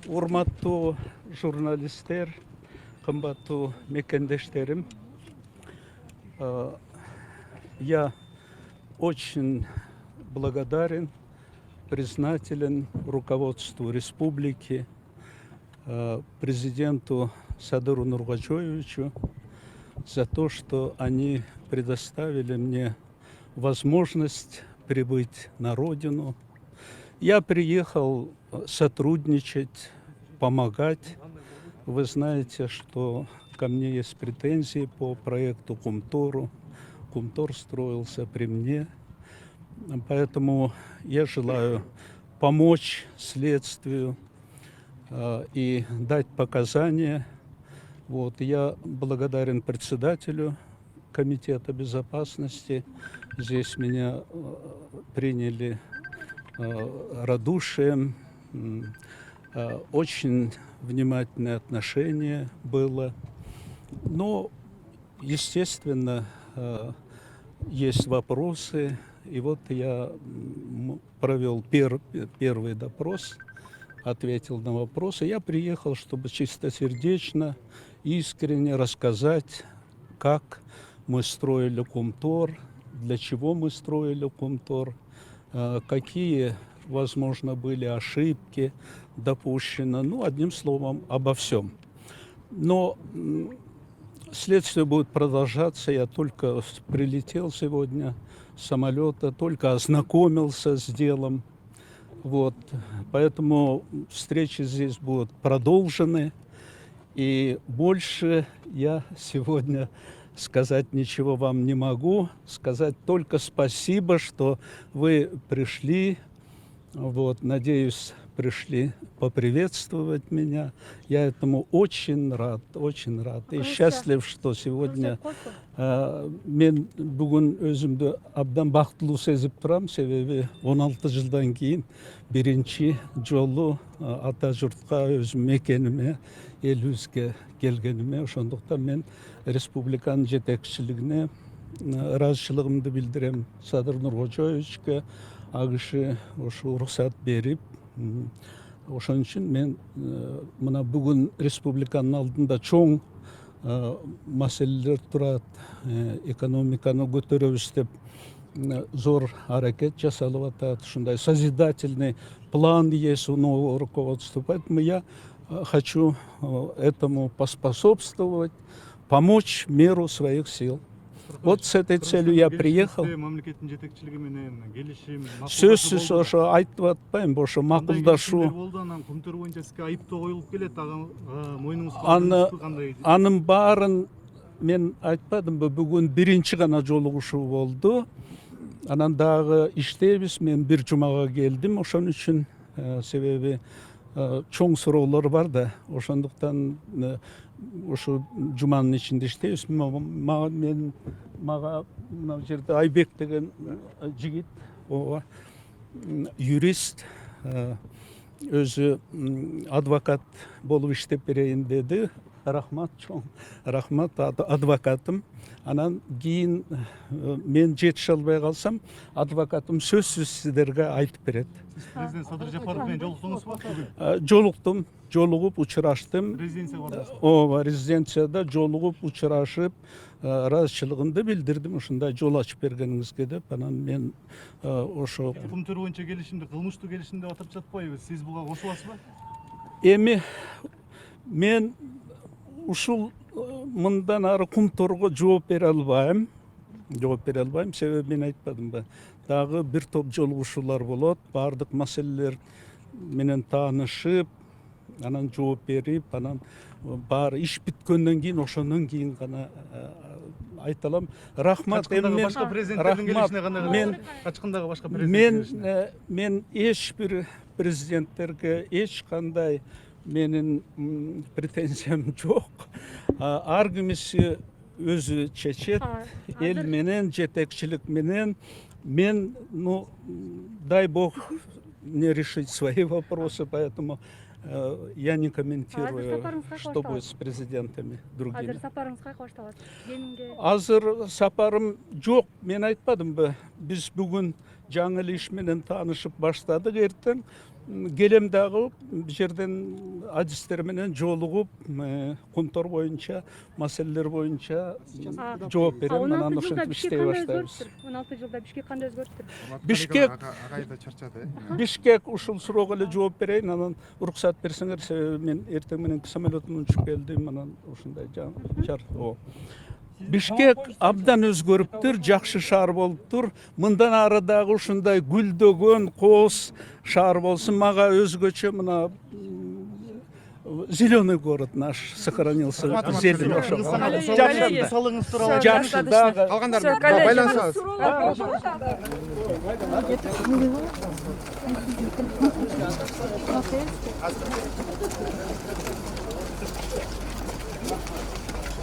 Урматтуу журналисттер, кымбаттуу мекендештерим, я очень благодарен, признателен руководству республики, президенту Садыру Нургачевичу за то, что они предоставили мне возможность прибыть на родину. Я приехал сотрудничать, помогать. Вы знаете, что ко мне есть претензии по проекту Кумтору. Кумтор строился при мне. Поэтому я желаю помочь следствию и дать показания. Я благодарен председателю Комитета безопасности. Здесь меня приняли радушием, очень внимательное отношение было. Но, естественно, есть вопросы. И я провел первый допрос, ответил на вопросы. Я приехал, чтобы чистосердечно, искренне рассказать, как мы строили Кумтор, для чего мы строили Кумтор, какие, возможно, были ошибки допущены. Одним словом, обо всем. Но следствие будет продолжаться. Я только прилетел сегодня с самолета, только ознакомился с делом. Поэтому встречи здесь будут продолжены. И больше я сегодня сказать ничего вам не могу. Сказать только спасибо, что вы пришли. Надеюсь, пришли поприветствовать меня. Я этому очень рад, очень рад. И счастлив, что сегодня мен бүгін өзімді абдан бақыттылуу сезіп тұрам, себебі 16 жылдан кейін бірінші жолу ата жұртқа, өзім мекеніме, елімізге келгеніме, ошондуктан мен республиканын жетекчилигине ыраазычылыгымды билдирем. Садыр Нургачевичке агышы ошу уруксат берип, ошон үчүн мен мына бүгүн республиканын алдында чоң маселелер турат, экономиканы көтөрөбүз деп зор аракет жасалып атат. Ушундай созидательный план есть у нового руководства. Поэтому я хочу этому поспособствовать, помочь в меру своих сил. С этой целью я приехал. Сөзсүз ошо айтып атпайм, ошо макулдашу. Анын баарын мен айтпадымбы, бүгүн биринчи гана жолугушуу болду. Анан дагы иштейбиз. Мен бир жумага келдим. Ошон үчүн себеби чоң суроолор бар да, ошондуктан ошо жуманын ичинде иштейбиз. Мага мына жерде Айбек деген жигит, юрист, өзү адвокат болуп иштеп берейин деди. Рахмат, чоң рахмат, адвокатым. Анан кийин мен жетише албай калсам, адвокатым сөзсүз сиздерге айтып берет. Президент Садыр Жапаров менен жолуктуңузбу? Жолуктум, жолугуп учураштым. Резиденцияда жолугуп учурашып, ыраазычылыгымды билдирдим, ушундай жол ачып бергениңизге деп. Анан мен ошо Кумтөр боюнча келишимди, кылмыштуу келишим деп атап жатпайбы? Сиз буга кошуласызбы? Эми мен ушул мындан ары Кумторго жооп бере албайм. Себеби мен айтпадымбы, дагы бир топ жолугушуулар болот. Бардык маселелер менен таанышып, анан жооп берип, анан баары иш бүткөндөн кийин, ошондон кийин гана айта алам. Рахмат. Качкындагы башка президенттердин келишине кандай качкындагы башка президент? Мен эч бир президенттерге эч кандай менин претензиям жок. Ар кимиси өзү чечет, эл менен, жетекчилик менен. Мен, дай бог, мне решить свои вопросы, поэтому я не комментирую, что будет с президентами другими. Азыр сапарыңыз кайка башталат? Азыр сапарым жок, мен айтпадымбы, биз бүгүн жаңы иш менен таанышып баштадык. Эртең келем дагы, бул жерден адистер менен жолугуп Кумтор боюнча маселелер боюнча жооп берем. Анан ошентип иштей баштайбыз. 16 жылда Бишкек кандай өзгөрттүр? Бишкек агай да чарчады. Бишкек ушул суроого эле жооп берейин, анан уруксат берсеңер, себеби мен эртең мененки самолетумун учуп келдим, анан ушундай Бишкек абдан өзгөрүптүр, жакшы шаар болуптур. Мындан ары дагы ушундай гүлдөгөн, кооз шаар болсун. Мага өзгөчө мына зеленый город наш сохранился. Зелень ошого. салыңыз тууралуу Жакшы дагы. Калгандар байланышабыз.